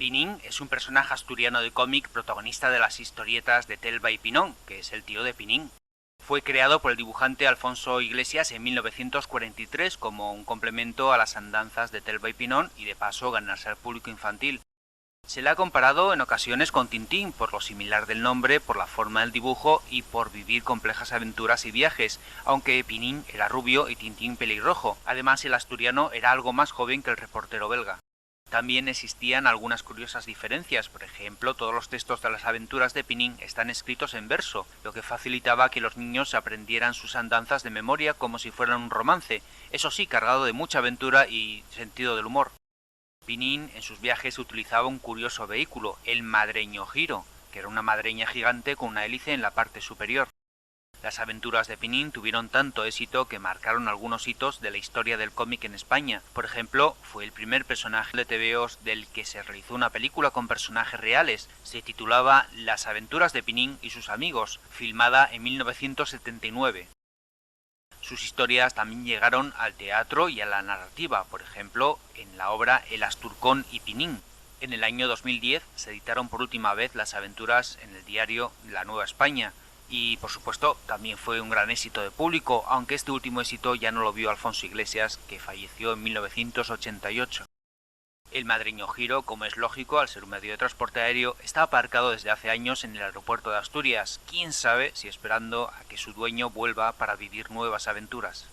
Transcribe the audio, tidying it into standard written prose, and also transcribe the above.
Pinín es un personaje asturiano de cómic protagonista de las historietas de Telva y Pinón, que es el tío de Pinín. Fue creado por el dibujante Alfonso Iglesias en 1943 como un complemento a las andanzas de Telva y Pinón y de paso ganarse al público infantil. Se le ha comparado en ocasiones con Tintín por lo similar del nombre, por la forma del dibujo y por vivir complejas aventuras y viajes, aunque Pinín era rubio y Tintín pelirrojo. Además, el asturiano era algo más joven que el reportero belga. También existían algunas curiosas diferencias, por ejemplo, todos los textos de las aventuras de Pinín están escritos en verso, lo que facilitaba que los niños aprendieran sus andanzas de memoria como si fueran un romance, eso sí, cargado de mucha aventura y sentido del humor. Pinín en sus viajes utilizaba un curioso vehículo, el madreño giro, que era una madreña gigante con una hélice en la parte superior. Las aventuras de Pinín tuvieron tanto éxito que marcaron algunos hitos de la historia del cómic en España. Por ejemplo, fue el primer personaje de TVOs del que se realizó una película con personajes reales. Se titulaba Las aventuras de Pinín y sus amigos, filmada en 1979. Sus historias también llegaron al teatro y a la narrativa, por ejemplo, en la obra El Asturcón y Pinín. En el año 2010 se editaron por última vez las aventuras en el diario La Nueva España, y por supuesto también fue un gran éxito de público, aunque este último éxito ya no lo vio Alfonso Iglesias, que falleció en 1988. El madriño giro, como es lógico al ser un medio de transporte aéreo, está aparcado desde hace años en el aeropuerto de Asturias, quién sabe si esperando a que su dueño vuelva para vivir nuevas aventuras.